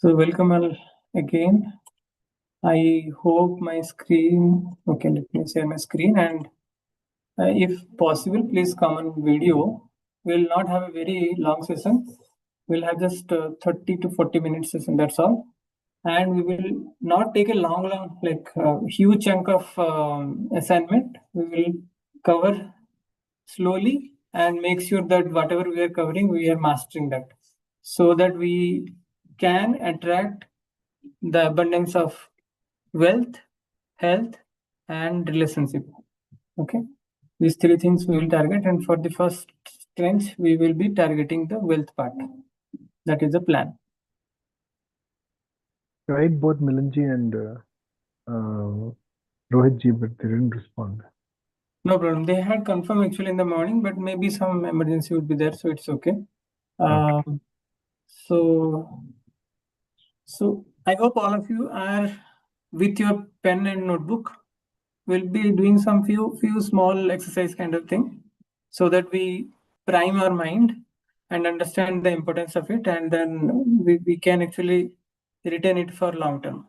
So welcome all again. I hope my screen, okay, let me share my screen, and if possible, please come on video. We'll not have a very long session. We'll have just 30 to 40 minutes session, that's all. And we will not take a long, like huge chunk of assignment. We will cover slowly and make sure that whatever we are covering, we are mastering that, so that we can attract the abundance of wealth, health, and relationship. Okay, these three things we will target, and for the first strength, we will be targeting the wealth part. That is the plan. Tried both Milanji and Rohit ji, but they didn't respond. No problem. They had confirmed actually in the morning, but maybe some emergency would be there, so it's okay. So I hope all of you are with your pen and notebook. We'll be doing some few small exercise kind of thing, so that we prime our mind and understand the importance of it, and then we can actually retain it for long term.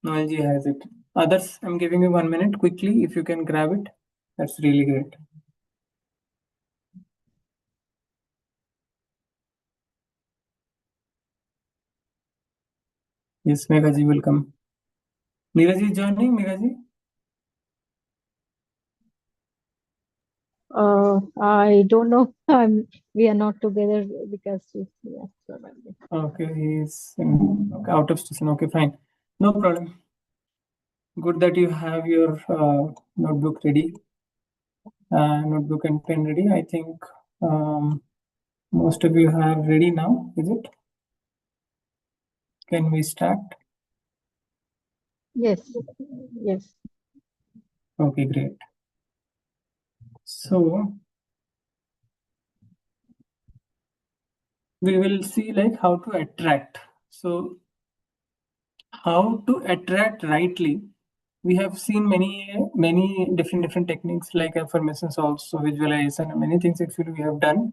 Noelji has it. Others, I'm giving you 1 minute quickly. If you can grab it, that's really great. Yes, Meghaji will come. Neeraj is joining, Meghaji? I don't know. We are not together because yeah, probably. Okay, he's out of station. Okay, fine. No problem. Good that you have your notebook ready. Notebook and pen ready. I think most of you are ready now, is it? Can we start? Yes. Yes. Okay, great. So we will see like how to attract. So how to attract rightly. We have seen many different techniques like affirmations, also visualization, and many things actually we have done.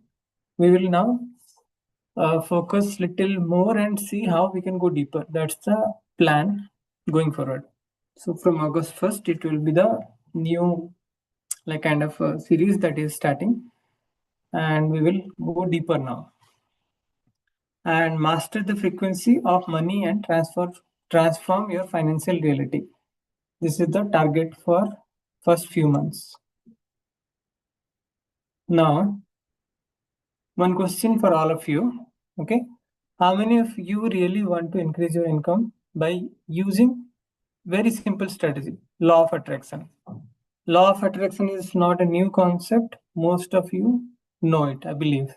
We will now focus little more and see how we can go deeper. That's the plan going forward. So from August 1st, it will be the new like kind of a series that is starting, and we will go deeper now and master the frequency of money and transform your financial reality. This is the target for first few months. Now, one question for all of you. Okay, how many of you really want to increase your income by using very simple strategy, law of attraction? Law of attraction is not a new concept. Most of you know it, I believe.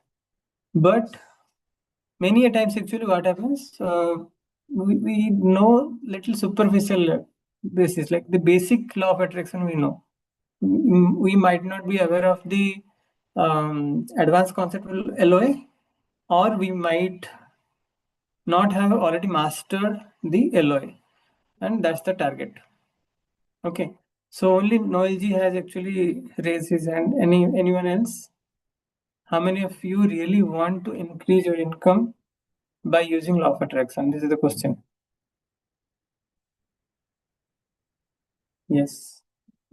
But many a times actually what happens, we know little superficial basis, like the basic law of attraction we know. We might not be aware of the advanced concept of LOA, or we might not have already mastered the LOA, and that's the target. Okay, so only Noelji has actually raised his hand. Anyone else? How many of you really want to increase your income by using law of attraction? This is the question. Yes.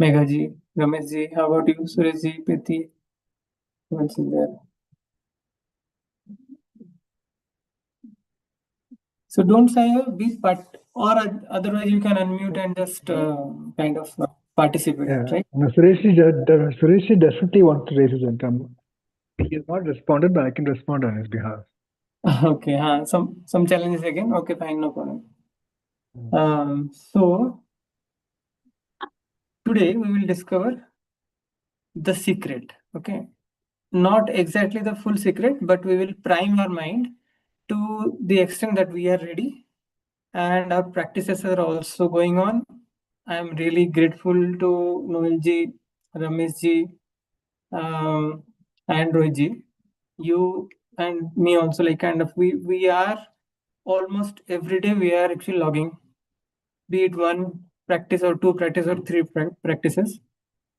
Meghaji, Rameshji, how about you? Sureshji, Priti? Who else is there? So don't say a big part, or otherwise you can unmute and just kind of participate, Yeah. right? No, Suresh definitely wants to raise his income. He has not responded, but I can respond on his behalf. Okay, some challenges again. Okay, fine, no problem. So today we will discover the secret. Okay, not exactly the full secret, but we will prime our mind to the extent that we are ready, and our practices are also going on. I am really grateful to Noelji, Rameshji, and Rohitji. You and me also, like kind of we are almost every day we are actually logging, be it one practice or two practice or three practices.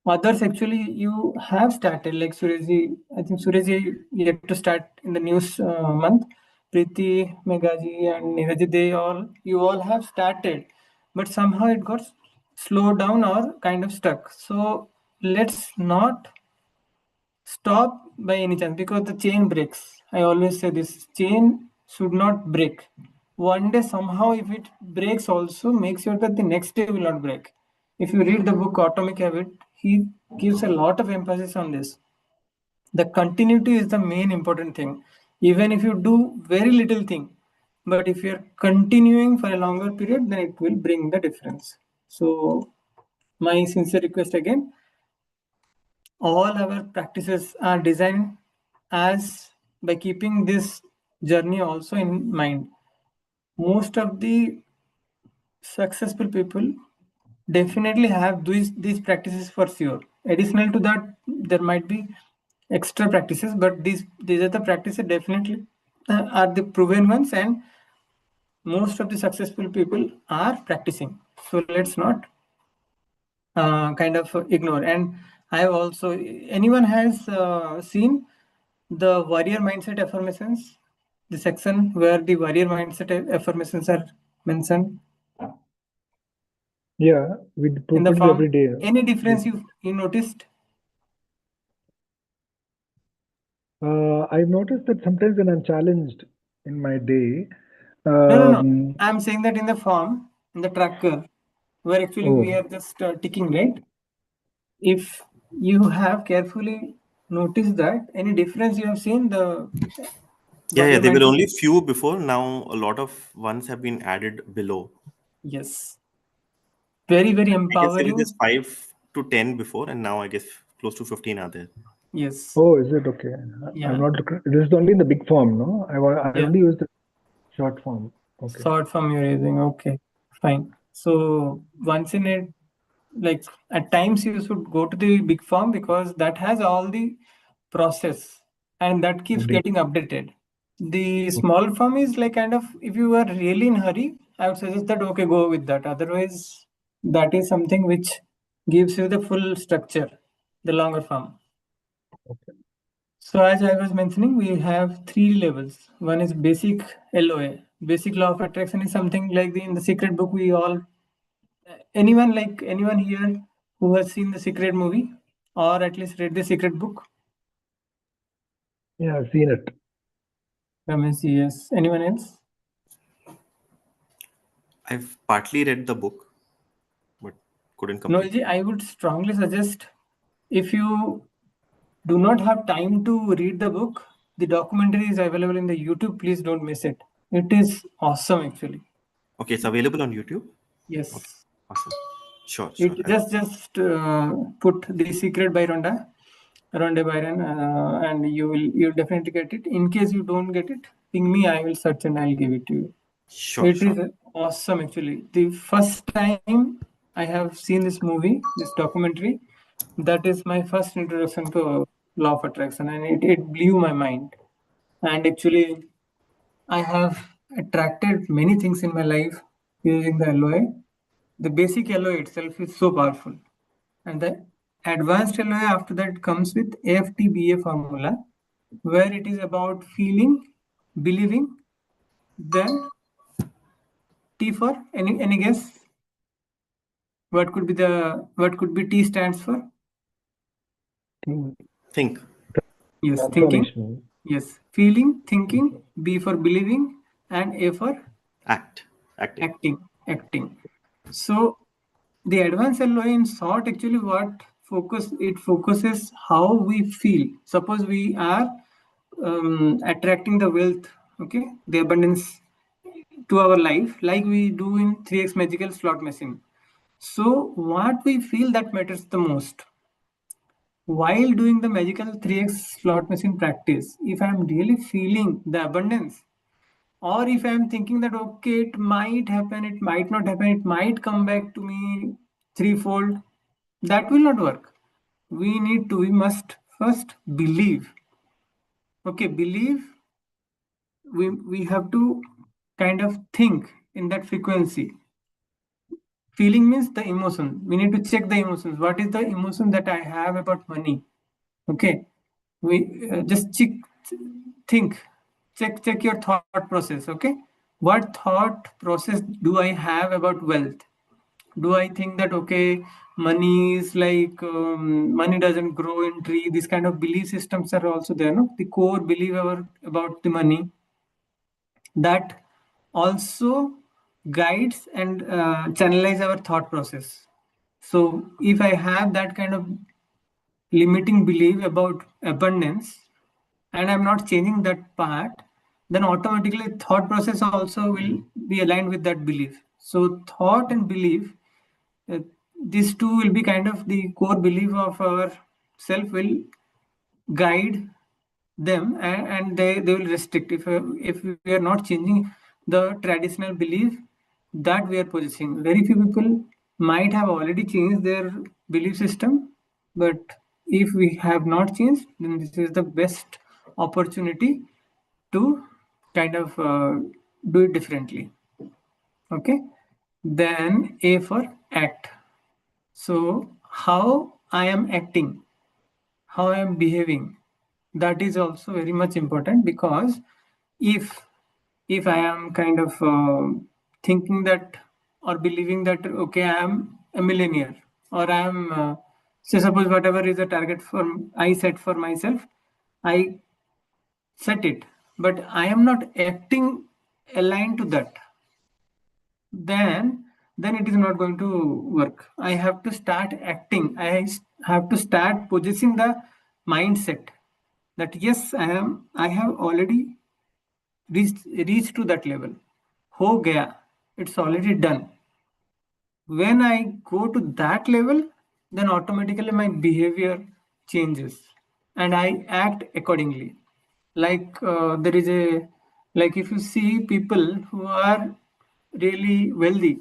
Others actually you have started, like Surajji. I think Surajji yet to start in the news month, Preeti, Megaji, and Neeraj, you all have started, but somehow it got slowed down or kind of stuck. So let's not stop by any chance because the chain breaks. I always say this chain should not break. One day, somehow, if it breaks, also make sure that the next day will not break. If you read the book Atomic Habit, he gives a lot of emphasis on this. The continuity is the main important thing. Even if you do very little thing, but if you're continuing for a longer period, then it will bring the difference. So, my sincere request again, all our practices are designed as by keeping this journey also in mind. Most of the successful people definitely have these practices for sure. Additional to that, there might be extra practices, but these are the practices definitely are the proven ones, and most of the successful people are practicing. So let's not kind of ignore. And I have also, anyone has seen the warrior mindset affirmations, the section where the warrior mindset affirmations are mentioned Yeah, we in the put it form? every day. Any difference you noticed? I've noticed that sometimes when I'm challenged in my day, No. I'm saying that in the form, in the tracker, where actually we oh, are just ticking, right? If you have carefully noticed that, any difference you have seen the Yeah, warrior there were mindset? only few before. Now a lot of ones have been added below. Yes. Very, very I guess there was empowering. just 5 to 10 before, and now I guess close to 15 are there. Yes. oh, is it okay? Yeah. I'm not looking. This is only in the big form, no? I Yeah. only use the short form. Okay. Short form you're using. Okay, fine. So once in it, like at times you should go to the big form because that has all the process and that keeps Deep. getting updated. The small form is like kind of, if you are really in hurry, I would suggest that okay, go with that. Otherwise, that is something which gives you the full structure, the longer form. Okay. So as I was mentioning, we have 3 levels. One is basic LOA. Basic law of attraction is something like in the Secret book. We all, anyone here who has seen the Secret movie or at least read the Secret book? Yeah, I've seen it. Ramesh, yes. Anyone else? I've partly read the book, but couldn't complete. Noelji, I would strongly suggest, if you do not have time to read the book, the documentary is available in the YouTube. Please don't miss it. It is awesome actually. Okay, it's available on YouTube. Yes. Okay, awesome. Sure. It just put The Secret by Rhonda Byron, and you'll definitely get it. In case you don't get it, ping me. I will search and I'll give it to you. Sure. It is awesome actually. The first time I have seen this movie, this documentary, that is my first introduction to law of attraction, and it blew my mind. And actually, I have attracted many things in my life using the LOA. The basic LOA itself is so powerful. And the advanced LOA after that comes with AFTBA formula, where it is about feeling, believing, then T for any guess? What could be T stands for? Think. Yes, thinking. Transformation. Yes, feeling, thinking, B for believing, and A for Acting. acting. So the advanced LOA in short actually focuses how we feel. Suppose we are attracting the wealth, okay, the abundance to our life like we do in 3x magical slot machine. So what we feel that matters the most. While doing the magical 3x slot machine practice, if I'm really feeling the abundance, or if I'm thinking that okay, it might happen, it might not happen, it might come back to me threefold, that will not work. We must first believe. Okay, believe, we have to kind of think in that frequency. Feeling means the emotion. We need to check the emotions. What is the emotion that I have about money? Okay, we just think check your thought process. Okay, what thought process do I have about wealth? Do I think that okay, money is like money doesn't grow in tree? These kind of belief systems are also there. No, the core belief about the money that also guides and channelize our thought process. So if I have that kind of limiting belief about abundance and I'm not changing that part, then automatically thought process also will be aligned with that belief. So thought and belief, uh, these two will be kind of the core belief of our self will guide them, and they will restrict if we are not changing the traditional belief that we are possessing. Very few people might have already changed their belief system, but if we have not changed, then this is the best opportunity to kind of do it differently. Okay, then A for act. So how I am acting, how I am behaving, that is also very much important, because if I am kind of thinking that or believing that okay, I am a millionaire, or I am say suppose whatever is the target for I set for myself, I set it, but I am not acting aligned to that, then it is not going to work. I have to start acting. I have to start possessing the mindset that yes, I have already reached to that level. Ho gaya, it's already done. When I go to that level, then automatically my behavior changes and I act accordingly. Like there is a, like if you see people who are really wealthy,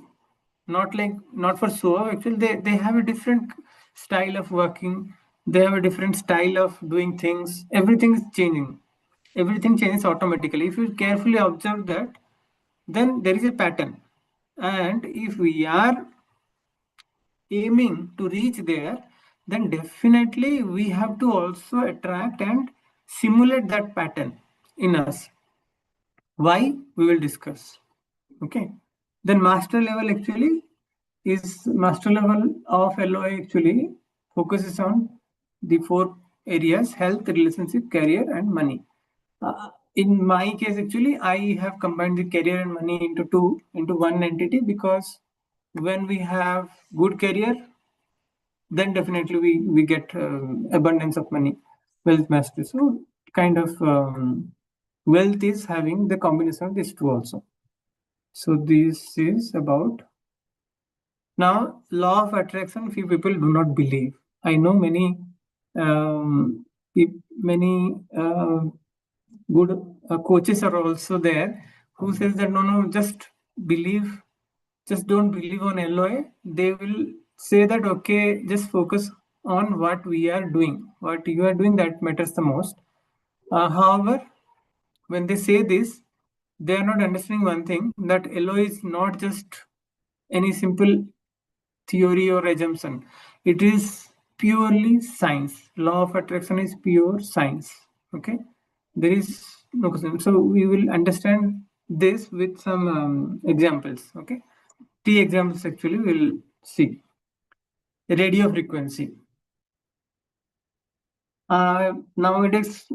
not for show off, actually they have a different style of working, they have a different style of doing things. Everything is changing, everything changes automatically. If you carefully observe that, then there is a pattern, and if we are aiming to reach there, then definitely we have to also attract and simulate that pattern in us. Why? We will discuss. Okay, then master level actually is master level of LOA actually focuses on the four areas: health, relationship, career, and money. In my case, actually, I have combined the career and money into one entity, because when we have good career, then definitely we get abundance of money, wealth mastery. So kind of wealth is having the combination of these two also. So this is about. Now, law of attraction, few people do not believe. I know many many good coaches are also there who says that no, just believe, just don't believe on LOA. They will say that okay, just focus on what we are doing, what you are doing, that matters the most. However, when they say this, they are not understanding one thing, that LOA is not just any simple theory or assumption. It is purely science. Law of attraction is pure science. Okay, there is no question. So we will understand this with some examples. Okay, 3 examples actually we'll see. Radio frequency. Nowadays,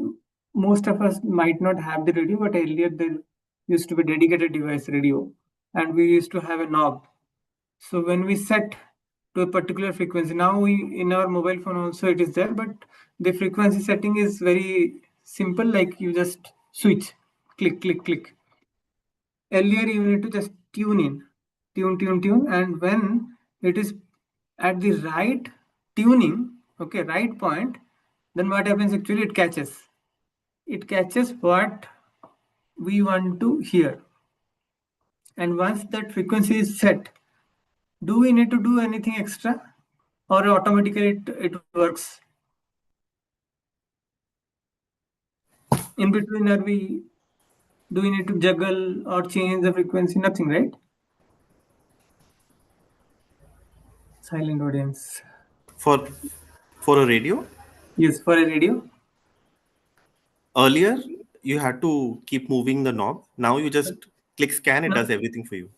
most of us might not have the radio, but earlier there used to be dedicated device radio, and we used to have a knob. So when we set to a particular frequency, now we in our mobile phone also it is there, but the frequency setting is very simple, like you just switch, click, click, click. Earlier you need to just tune in, tune, and when it is at the right tuning, okay, right point, then what happens actually, it catches what we want to hear. And once that frequency is set, do we need to do anything extra, or automatically it works? In between, do we need to juggle or change the frequency? Nothing, right? Silent audience. For a radio, Yes, for a radio. earlier you had to keep moving the knob. Now you just click scan, it does everything for you.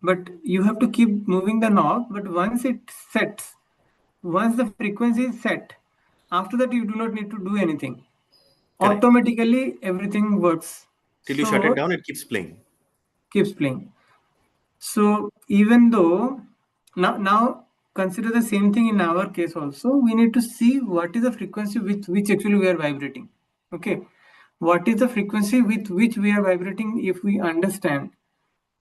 But you have to keep moving the knob, but once it sets, once the frequency is set, after that you do not need to do anything. Correct. Automatically everything works. Till you shut it down, it keeps playing. Keeps playing. So even though now consider the same thing in our case also, we need to see what is the frequency with which actually we are vibrating. Okay, what is the frequency with which we are vibrating? If we understand,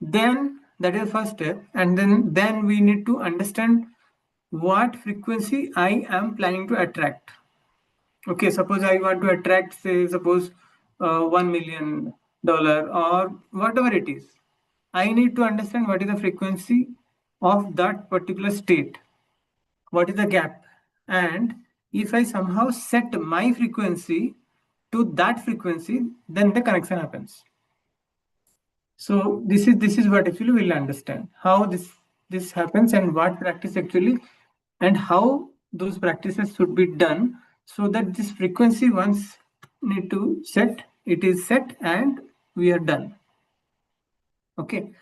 then that is the first step, and then we need to understand what frequency I am planning to attract. Okay, suppose I want to attract, say, suppose $1 million or whatever it is. I need to understand what is the frequency of that particular state, what is the gap, and if I somehow set my frequency to that frequency, then the connection happens. So this is what actually we'll understand how this happens and what practice actually and how those practices should be done so that this frequency once need to set, it is set and we are done. Okay.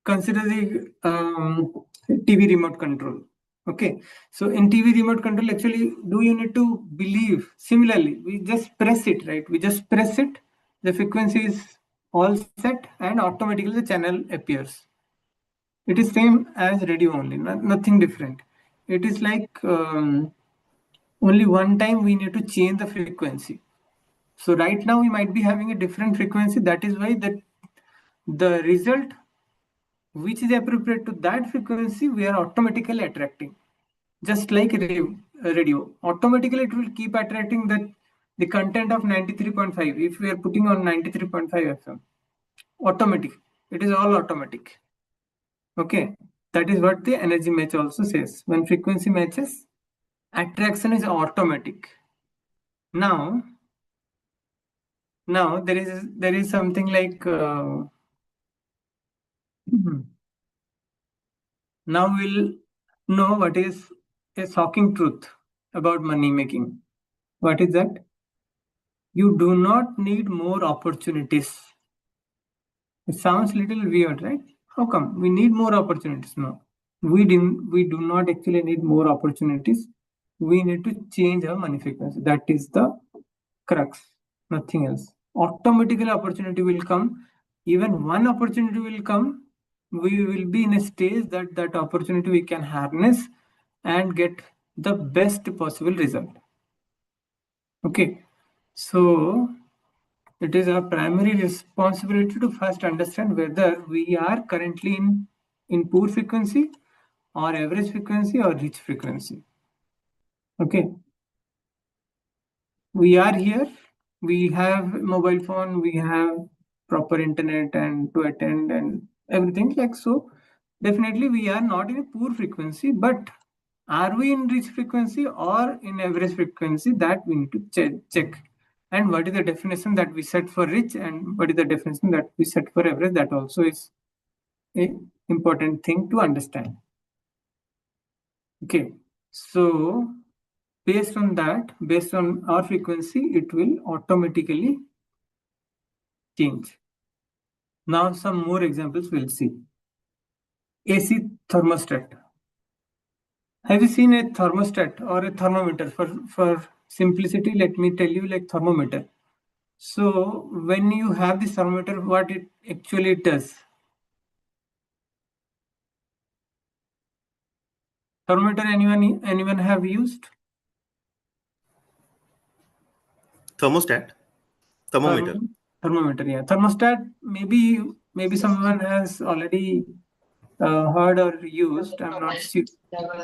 Consider the TV remote control. Okay, so in TV remote control, actually, do you need to believe? Similarly, we just press it, right? We just press it, the frequency is all set, and automatically the channel appears. It is same as radio only, nothing different. It is like only one time we need to change the frequency. So right now we might be having a different frequency. That is why the result which is appropriate to that frequency, we are automatically attracting. Just like radio, automatically it will keep attracting the content of 93.5. If we are putting on 93.5 FM, automatic, it is all automatic. Okay, that is what the energy match also says. When frequency matches, attraction is automatic. Now there is something like now we'll know what is a shocking truth about money making. What is that? You do not need more opportunities. It sounds a little weird, right? How come? We need more opportunities. No, we do not actually need more opportunities. We need to change our money frequency. That is the crux, nothing else. Automatically opportunity will come. Even one opportunity will come, we will be in a stage that opportunity we can harness and get the best possible result. Okay, so it is our primary responsibility to first understand whether we are currently in poor frequency or average frequency or rich frequency. Okay, we are here, we have mobile phone, we have proper internet and to attend and everything like so. Definitely we are not in a poor frequency, but are we in rich frequency or in average frequency? That we need to check. And what is the definition that we set for rich and what is the definition that we set for average? That also is an important thing to understand. Okay, so based on that, based on our frequency, it will automatically change. Now some more examples we'll see. AC thermostat. Have you seen a thermostat or a thermometer? For simplicity, let me tell you like thermometer. So when you have this thermometer, what it actually does? Thermometer, anyone have used? Thermostat? Thermometer. Thermometer, yeah. Thermostat, maybe someone has already heard or used. I'm not sure.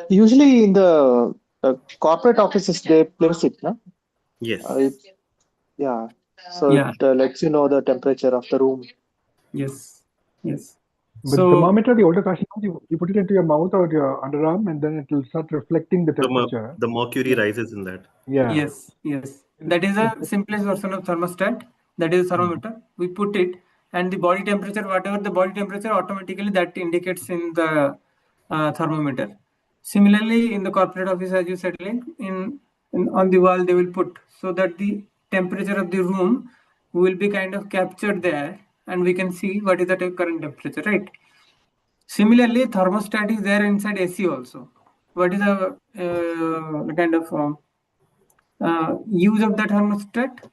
Usually in the corporate offices, they place it, no? Yes. Yeah. So Yeah. it lets you know the temperature of the room. Yes. But So thermometer, the older fashion, you put it into your mouth or your underarm, and then it will start reflecting the temperature. The mercury rises in that. Yeah. yes. That is a simplest version of thermostat. That is thermometer. We put it, and the body temperature, whatever the body temperature, automatically that indicates in the thermometer. Similarly, in the corporate office, as you said, like on the wall, they will put so that the temperature of the room will be kind of captured there, and we can see what is the current temperature, right? Similarly, thermostat is there inside AC also. What is the kind of use of the thermostat?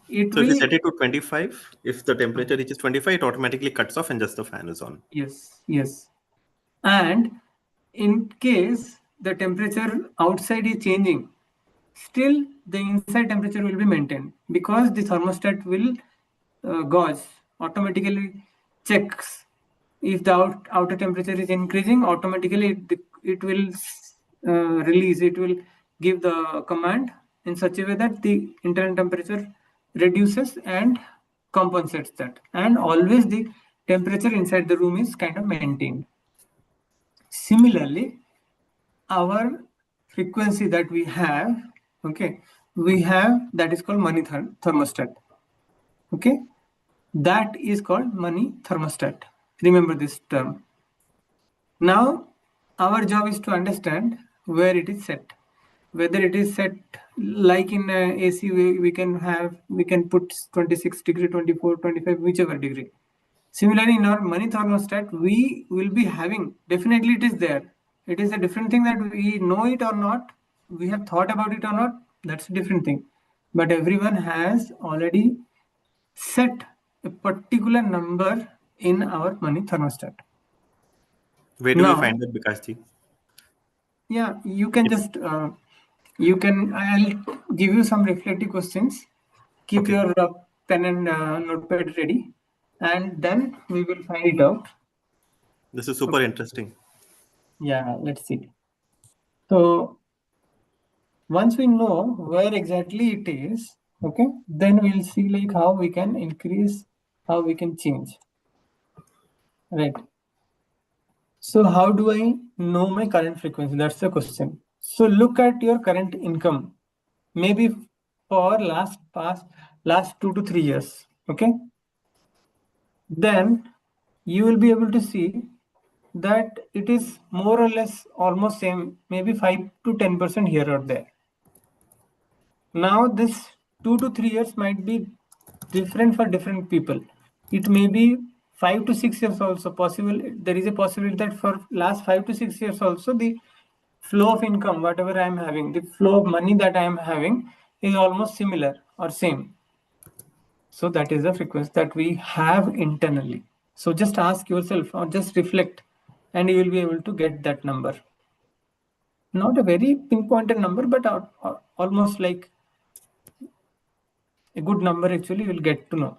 It So if you will, set it to 25, if the temperature reaches 25, it automatically cuts off and just the fan is on. yes. And in case the temperature outside is changing, still the inside temperature will be maintained, because the thermostat will gauge, automatically checks if the outer temperature is increasing. Automatically it will release, it will give the command in such a way that the internal temperature reduces and compensates that, and always the temperature inside the room is kind of maintained. Similarly, our frequency that we have, okay, we have, that is called money thermostat. Okay, that is called money thermostat. Remember this term. Now our job is to understand where it is set, whether it is set like in AC, we can put 26 degree, 24, 25, whichever degree. Similarly, in our money thermostat, we will be having, definitely it is there. It is a different thing that we know it or not, we have thought about it or not, that's a different thing. But everyone has already set a particular number in our money thermostat. Where do we Now, find that, Bikashji? yeah, you can just, I'll give you some reflective questions. Keep Okay. your pen and notepad ready, and then we will find it out. This is super interesting. Yeah, let's see. So once we know where exactly it is, okay, then we'll see like how we can increase, how we can change. Right. So how do I know my current frequency? That's the question. So look at your current income, maybe for last 2 to 3 years. Okay. Then you will be able to see that it is more or less almost same, maybe 5 to 10% here or there. Now this 2 to 3 years might be different for different people. It may be 5 to 6 years also possible. There is a possibility that for last 5 to 6 years also the flow of income, whatever I am having, the flow of money that I am having is almost similar or same. So that is the frequency that we have internally. So just ask yourself or just reflect, and you will be able to get that number. Not a very pinpointed number, but almost like a good number actually you will get to know.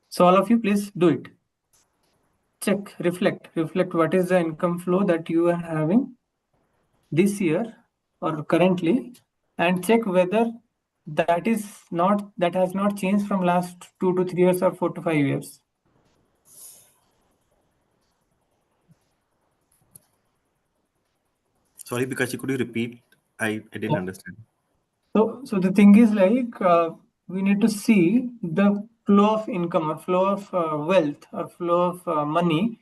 So all of you, please do it. Check, reflect what is the income flow that you are having this year or currently, and check whether that has not changed from last 2 to 3 years or 4 to 5 years. Sorry, Bikashji, could you repeat? I didn't understand. So the thing is like we need to see the flow of income or flow of wealth or flow of money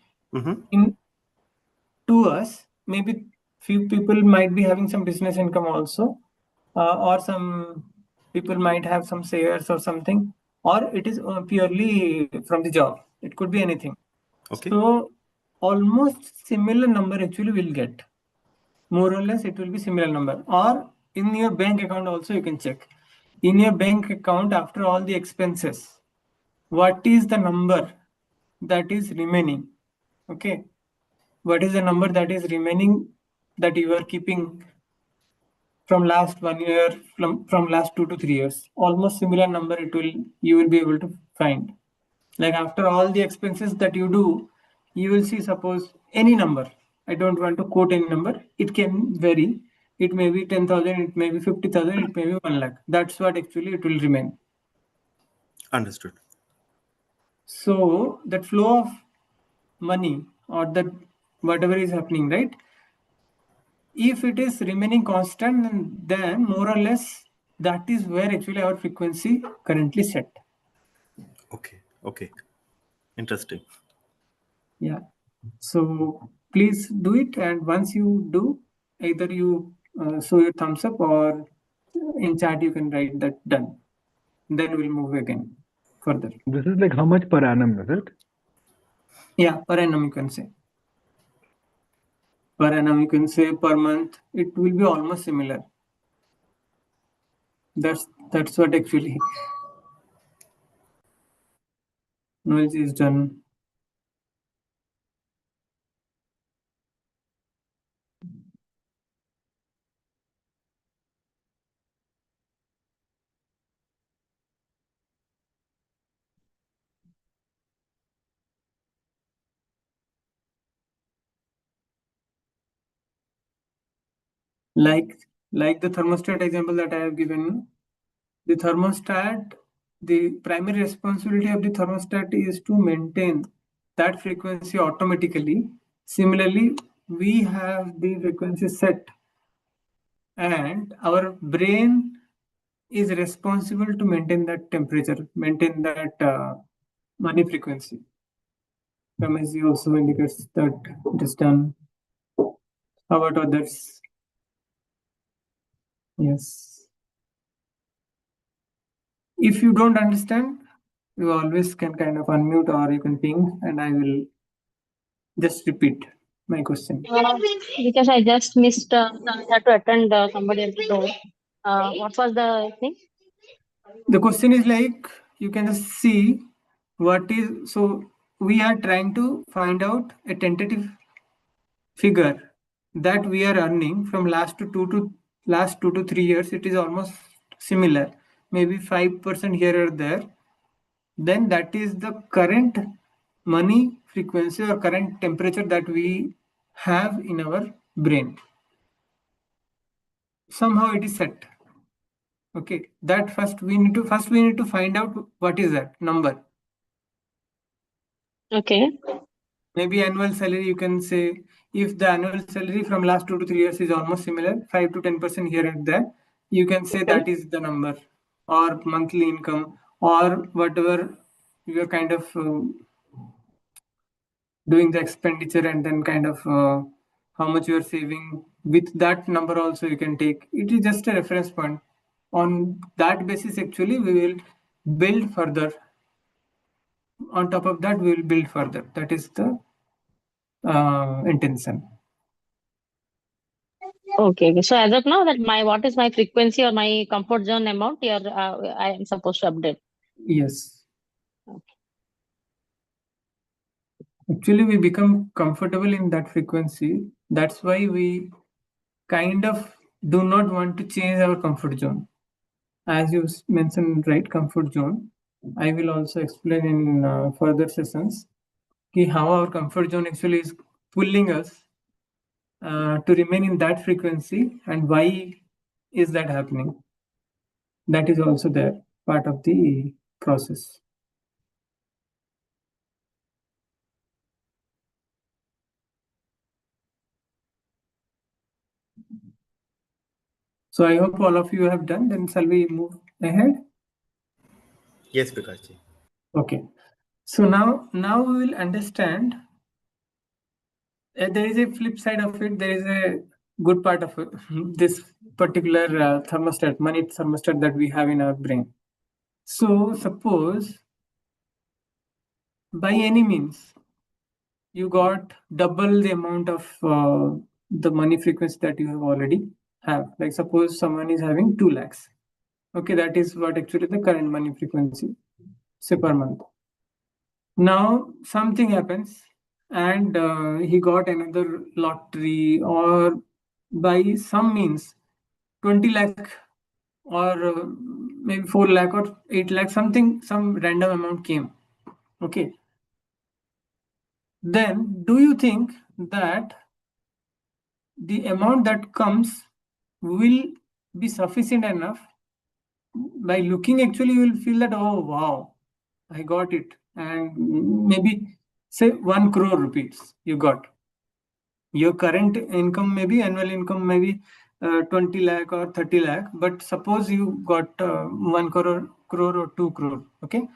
in to us. Maybe few people might be having some business income also, or some people might have some shares or something, or it is purely from the job. It could be anything. Okay. So almost similar number actually will get. More or less it will be similar number. Or in your bank account also you can check. In your bank account, after all the expenses, what is the number that is remaining? Okay. What is the number that is remaining that you are keeping from last 1 year, from last 2 to 3 years? Almost similar number you will be able to find. Like after all the expenses that you do, you will see, suppose any number. I don't want to quote any number. It can vary. It may be 10,000, it may be 50,000, it may be 1 lakh. That's what actually it will remain. Understood. So that flow of money or that whatever is happening, right? If it is remaining constant, then more or less that is where actually our frequency currently set. Okay. Interesting. Yeah. So please do it, and once you do, either you show your thumbs up or in chat you can write that done. Then we'll move again further. This is like how much per annum, is it? Yeah, per annum you can say. Per annum you can say, per month. It will be almost similar. That's what actually noise is done. Like the thermostat example that I have given, the thermostat, the primary responsibility of the thermostat is to maintain that frequency automatically. Similarly, we have the frequency set and our brain is responsible to maintain that temperature, maintain that money frequency. Ramesh also indicates that it is done. How about others? Yes. If you don't understand, you always can kind of unmute or you can ping and I will just repeat my question. Because I just missed, I had to attend somebody else's door. What was the thing? The question is like, you can just see what is, so we are trying to find out a tentative figure that we are earning from last 2 to 3 years. It is almost similar, maybe 5% here or there. Then that is the current money frequency or current temperature that we have in our brain. Somehow it is set. Okay, that first we need to find out what is that number. Okay. Maybe annual salary, you can say, if the annual salary from last 2 to 3 years is almost similar, 5 to 10% here and there, you can say that is the number, or monthly income, or whatever you are kind of doing the expenditure, and then kind of how much you are saving. With that number also you can take. It is just a reference point. On that basis, actually, we will build further. On top of that, we will build further. That is the intention. Okay. So as of now, that what is my frequency or my comfort zone amount here, I am supposed to update. Yes. Okay. Actually, we become comfortable in that frequency. That's why we kind of do not want to change our comfort zone. As you mentioned, right, comfort zone. I will also explain in further sessions how our comfort zone actually is pulling us to remain in that frequency, and why is that happening. That is also there, part of the process. So I hope all of you have done. Then shall we move ahead? Yes, Prakashji. Okay. So now we will understand. There is a flip side of it. There is a good part of it. This particular thermostat, money thermostat that we have in our brain. So suppose by any means you got double the amount of the money frequency that you have already have. Like suppose someone is having 2 lakhs. Okay, that is what actually the current money frequency, say, per month. Now something happens and he got another lottery, or by some means 20 lakh or maybe 4 lakh or 8 lakh, some random amount came. Okay. Then do you think that the amount that comes will be sufficient enough? By looking, actually, you will feel that, oh, wow, I got it. And maybe say 1 crore rupees you got. Your current income, maybe annual income, maybe 20 lakh or 30 lakh. But suppose you got 1 crore or 2 crore. Okay.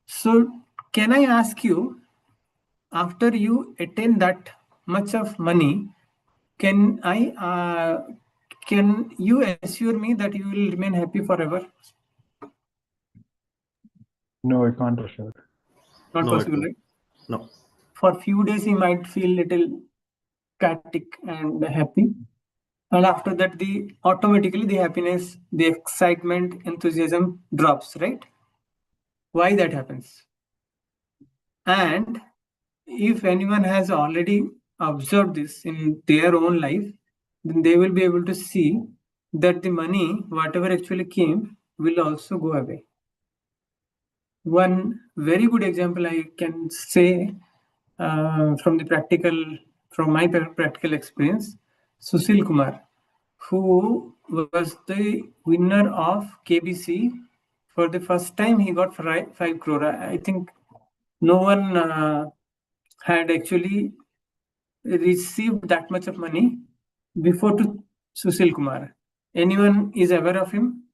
So can I ask you, after you attain that much of money, can can you assure me that you will remain happy forever? No, I can't assure. Not No, it possible, won't. right? No. For a few days, he might feel little static and happy. And after that, automatically the happiness, the excitement, enthusiasm drops, right? Why that happens? And if anyone has already observed this in their own life, then they will be able to see that the money, whatever actually came, will also go away. One very good example I can say from my practical experience, Sushil Kumar, who was the winner of KBC. For the first time, he got 5 crore. I think no one had actually received that much of money before to Sushil Kumar. Anyone is aware of him?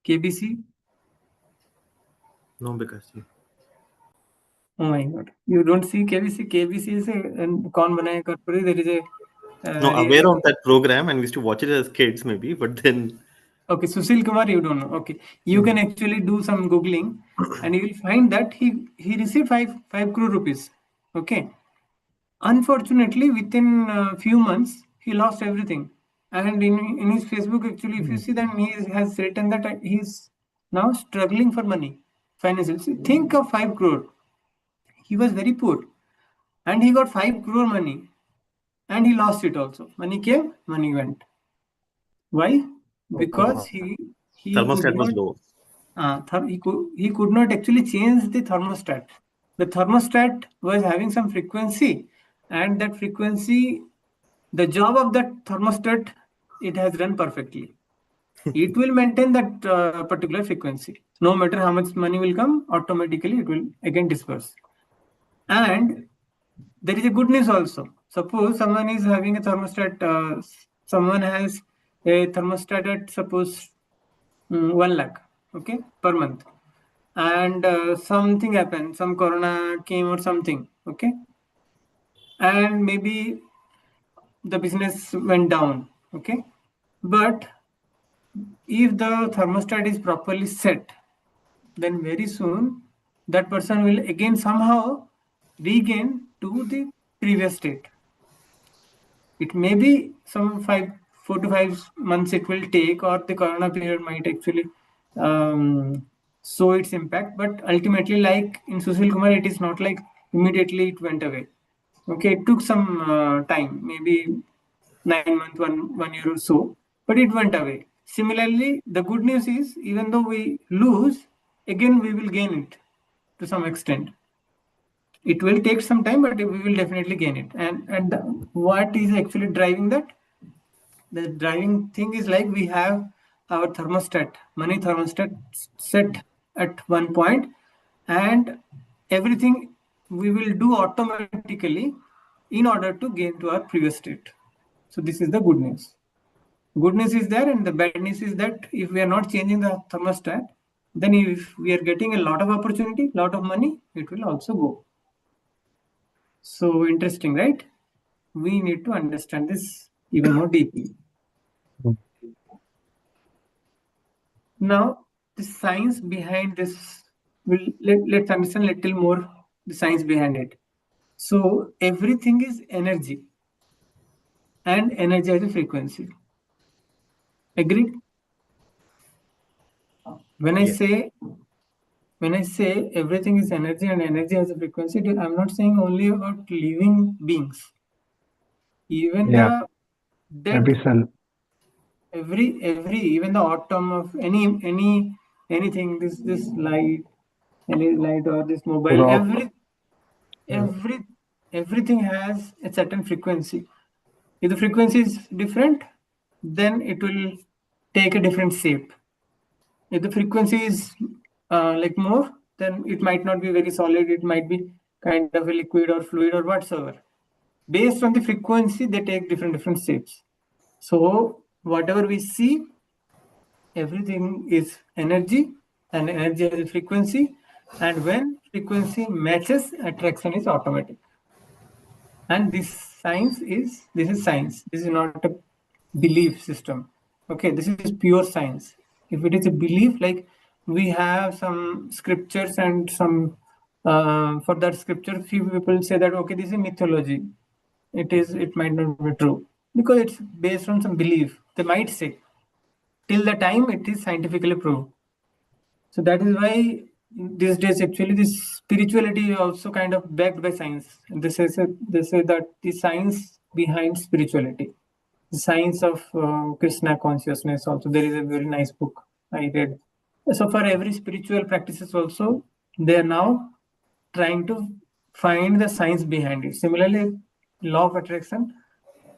KBC? No, because Oh my God. You don't see KBC? KBC is a Kaun Banaya Karpuri. There is a no, aware of that program and we used to watch it as kids maybe, but then Okay, Sushil Kumar, you don't know. Okay, you can actually do some googling, and you will find that he received 5 crore rupees. Okay, unfortunately, within a few months, he lost everything. And in his Facebook, actually, if you see, then he has written that he's now struggling for money, financially. So think of 5 crore. He was very poor, and he got 5 crore money, and he lost it also. Money came, money went. Why? Because he thermostat could was not low. he could not actually change the thermostat. The thermostat was having some frequency, and that frequency, the job of that thermostat, it has run perfectly. It will maintain that particular frequency. No matter how much money will come, automatically it will again disperse. And there is a good news also. Suppose someone is having a thermostat, someone has a thermostat at suppose 1 lakh, okay, per month, and something happened, some corona came or something, okay, and maybe the business went down, okay, but if the thermostat is properly set, then very soon that person will again somehow regain to the previous state. It may be some 4 to 5 months it will take, or the corona period might actually show its impact. But ultimately, like in Sushil Kumar, it is not like immediately it went away. Okay, it took some time, maybe 9 months, 1 year or so, but it went away. Similarly, the good news is even though we lose, again we will gain it to some extent. It will take some time, but we will definitely gain it. And what is actually driving that? The driving thing is like we have our thermostat, money thermostat set at one point, and everything we will do automatically in order to gain to our previous state. So this is the good news. Good news is there, and the bad news is that if we are not changing the thermostat, then if we are getting a lot of opportunity, lot of money, it will also go. So interesting, right? We need to understand this even more deeply. Now, the science behind this, let's understand a little more the science behind it. So everything is energy, and energy has a frequency. Agreed? When I Yes. say everything is energy and energy has a frequency, I'm not saying only about living beings. Even Yeah. the dead, Every cell. even the atom of anything, this light, any light or this mobile, Rock. everything has a certain frequency. If the frequency is different, then it will take a different shape. If the frequency is like more, then it might not be very solid. It might be kind of a liquid or fluid or whatsoever. Based on the frequency, they take different shapes. So whatever we see, everything is energy, and energy has a frequency. And when frequency matches, attraction is automatic. And this is science. This is not a belief system. Okay, this is pure science. If it is a belief, like we have some scriptures and some for that scripture, few people say that okay, this is mythology. It might not be true because it's based on some belief. They might say till the time it is scientifically proved. So that is why these days actually this spirituality is also kind of backed by science. They say that the science behind spirituality, the science of Krishna consciousness. Also, there is a very nice book I read. So for every spiritual practices also, they are now trying to find the science behind it. Similarly, law of attraction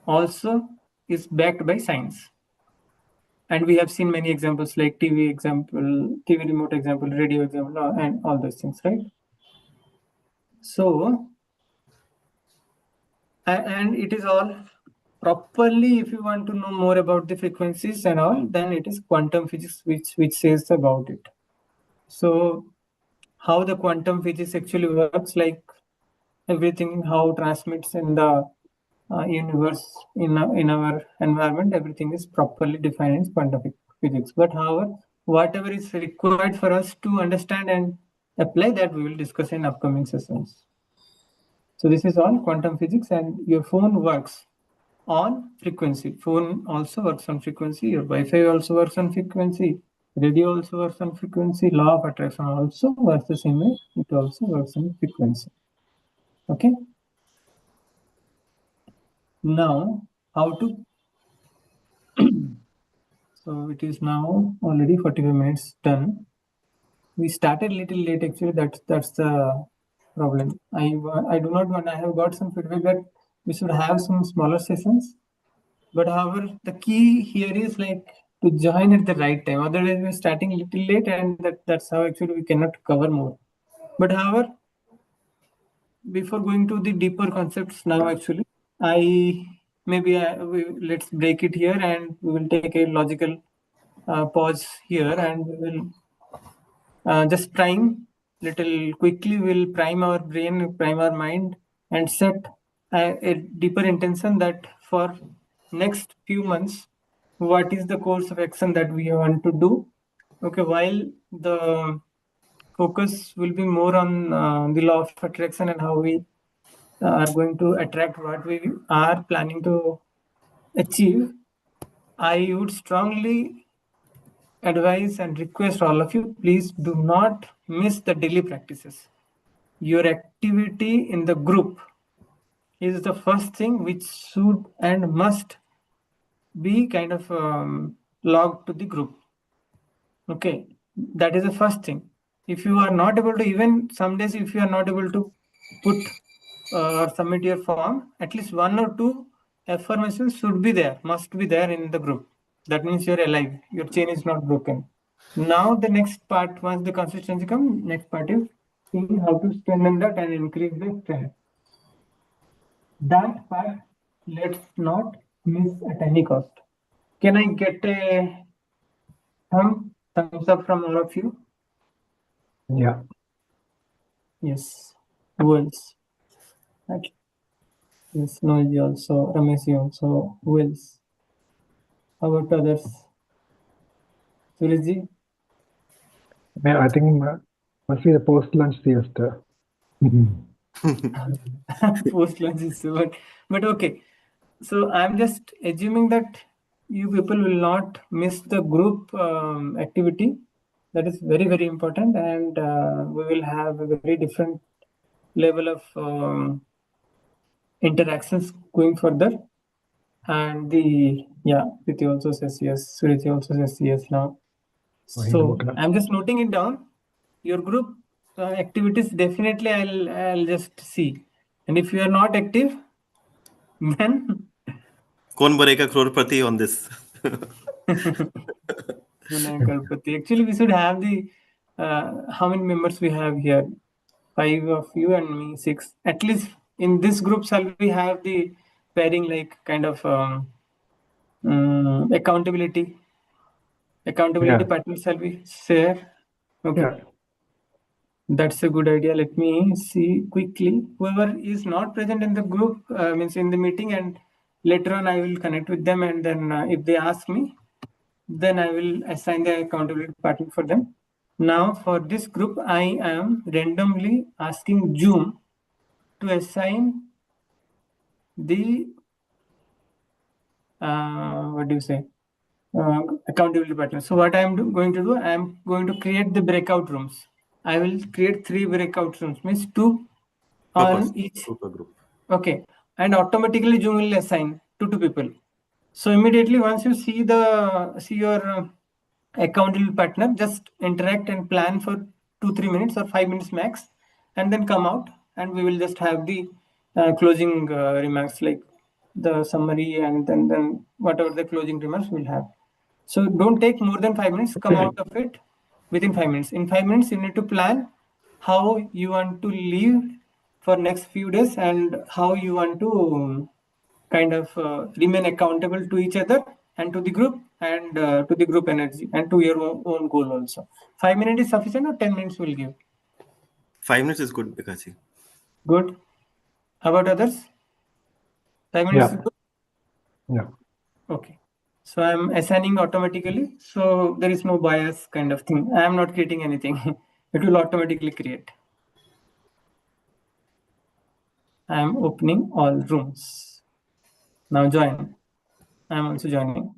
also is backed by science. And we have seen many examples like TV example, TV remote example, radio example, and all those things, right? So, and it is all properly, if you want to know more about the frequencies and all, then it is quantum physics which says about it. So, how the quantum physics actually works, like everything, how transmits in the universe, in our environment, everything is properly defined in quantum physics. But however, whatever is required for us to understand and apply, that we will discuss in upcoming sessions. So this is all quantum physics, and your phone works on frequency. Phone also works on frequency. Your Wi-Fi also works on frequency. Radio also works on frequency. Law of attraction also works the same way. It also works on frequency. Okay. Now, how to so it is now already 45 minutes done. We started little late actually. That's the problem. I do not want. I have got some feedback that we should have some smaller sessions. But however, the key here is like to join at the right time. Otherwise, we're starting little late, and that's how actually we cannot cover more. But however, before going to the deeper concepts now, actually, let's break it here, and we will take a logical pause here, and we will just prime little quickly. We'll prime our brain, prime our mind, and set a deeper intention that for next few months, what is the course of action that we want to do. Okay, while the focus will be more on the law of attraction and how we are going to attract what we are planning to achieve, I would strongly advise and request all of you, please do not miss the daily practices. Your activity in the group is the first thing which should and must be kind of logged to the group. Okay, that is the first thing. If you are not able to, even some days, if you are not able to put or submit your form, at least 1 or 2 affirmations should be there, must be there in the group. That means you're alive, your chain is not broken. Now the next part, once the consistency comes, next part is seeing how to strengthen that and increase the strength. That part, let's not miss at any cost. Can I get a thumbs up from all of you? Yeah. Yes. Who else? Okay. Yes, Noji also, Ramesh also. Who else? How about others? Suriji? Yeah, I think must be the post-lunch siesta. Post lunch is so, but okay. So I'm just assuming that you people will not miss the group activity. That is very, very important, and we will have a very different level of interactions going further. And Priti also says yes. Suriti also says yes now. So I'm just noting it down. Your group activities, definitely I'll just see. And if you are not active, then Kaun banega crorepati on this? Actually, we should have the how many members we have here? 5 of you and me, 6. At least in this group, shall we have the pairing, like kind of accountability pattern, shall we share? Okay. Yeah. That's a good idea. Let me see quickly. Whoever is not present in the group, means in the meeting, and Later on, I will connect with them, and then if they ask me, then I will assign the accountability partner for them. Now for this group, I am randomly asking Zoom to assign the what do you say, accountability partner. So what I am going to do, I am going to create the breakout rooms. I will create 3 breakout rooms, means 2 on person, each. per group. Okay, and automatically Zoom will assign 2 people. So immediately once you see your accountable partner, just interact and plan for 2-3 minutes or 5 minutes max, and then come out, and we will just have the closing remarks, like the summary, and then whatever the closing remarks we'll have. So don't take more than 5 minutes. Come out of it within 5 minutes. In 5 minutes, you need to plan how you want to live for next few days, and how you want to kind of remain accountable to each other and to the group, and to the group energy, and to your own goal also. 5 minutes is sufficient, or 10 minutes will give? 5 minutes is good, Bikaji. Good. How about others? 5 minutes Yeah. is good? Yeah. Okay. So I'm assigning automatically. So there is no bias kind of thing. I am not creating anything. It will automatically create. I am opening all rooms. Now join. I am also joining.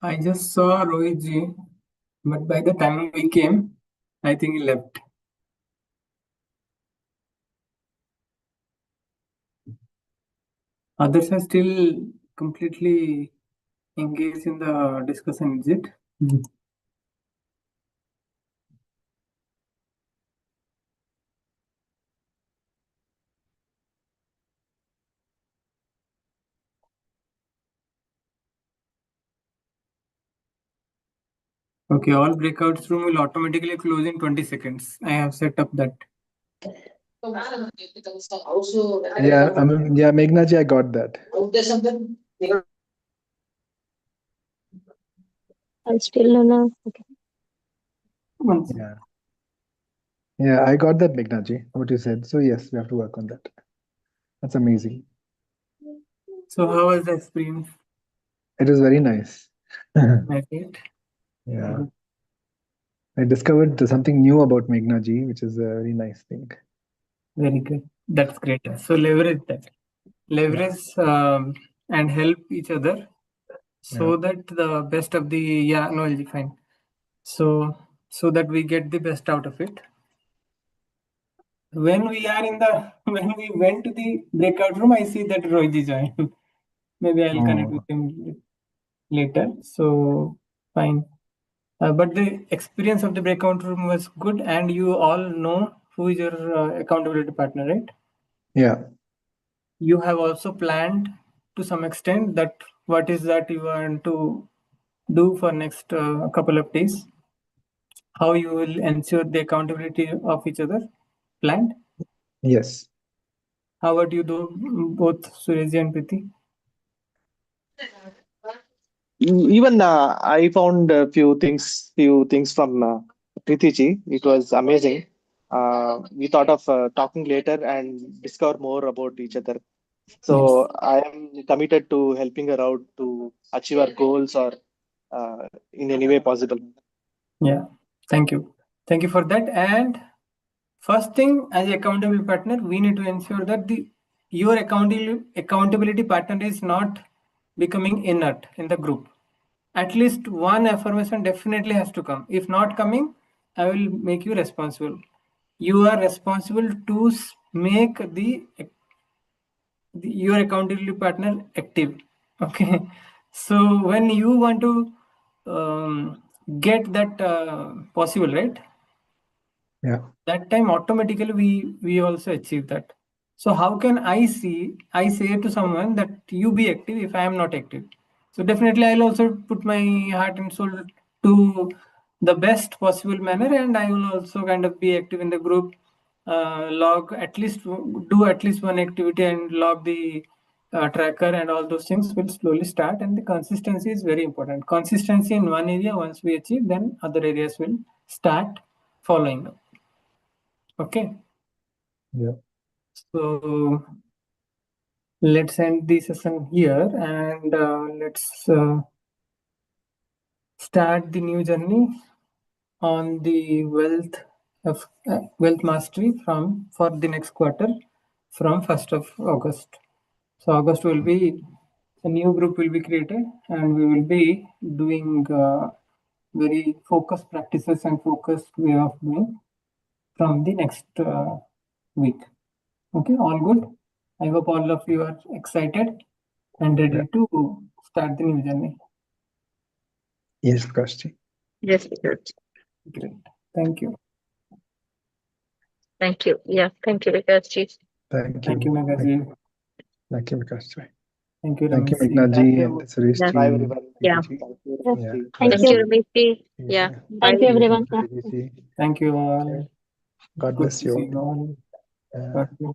I just saw Rohit ji, but by the time we came, I think he left. Others are still completely engaged in the discussion, is it? Okay, all breakouts room will automatically close in 20 seconds. I have set up that. Yeah, Meghna ji, I got that. I still don't know. Okay. One second. Yeah. Yeah, I got that, Meghna ji, what you said. So yes, we have to work on that. That's amazing. So how was the experience? It was very nice. Right? Yeah. I discovered something new about Meghna ji, which is a very nice thing. Very good. That's great. So leverage that. Leverage and help each other so that the best of the fine. So that we get the best out of it. When we went to the breakout room, I see that Rohit joined. Maybe I'll connect with him later. So fine. But the experience of the breakout room was good, and you all know who is your accountability partner, right? Yeah. You have also planned to some extent that what is that you want to do for next couple of days, how you will ensure the accountability of each other, planned. Yes. How about you do, both Suryaji and Priti? Even I found a few things from Preeti ji. It was amazing. We thought of talking later and discover more about each other. So I am committed to helping her out to achieve our goals or in any way possible. Yeah, thank you for that. And first thing, as accountability partner, we need to ensure that your accountability partner is not becoming inert in the group. At least one affirmation definitely has to come. If not coming, I will make you responsible. You are responsible to make your accountability partner active. Okay, so when you want to get that possible, right? Yeah. That time automatically we also achieve that. So how can I say to someone that you be active if I am not active? So definitely I'll also put my heart and soul to the best possible manner, and I will also kind of be active in the group, do at least one activity and log the tracker, and all those things will slowly start. And the consistency is very important. Consistency in one area, once we achieve, then other areas will start following up. Okay. Yeah. So let's end the session here, and let's start the new journey on the wealth mastery for the next quarter from 1st of August. So August will be a new group will be created, and we will be doing very focused practices and focused way of doing from the next week. Okay, all good. I hope all of you are excited and ready to start the new journey. Yes, Prakash ji. Yes, good. Great. Thank you. Thank you. Yeah, thank you, Vikas ji. Thank you, Meghaji. Thank you, Prakash ji. Thank you, Thank you, Ramesh. Meghna ji and Suresh Yeah. ji. Bye everyone. Yeah. Thank you. Yeah. Thank you, Ramesh ji. Yeah. Thank you, everyone. Suresh ji. Thank you all. God Good bless to you see all. you all. Yeah. God bless.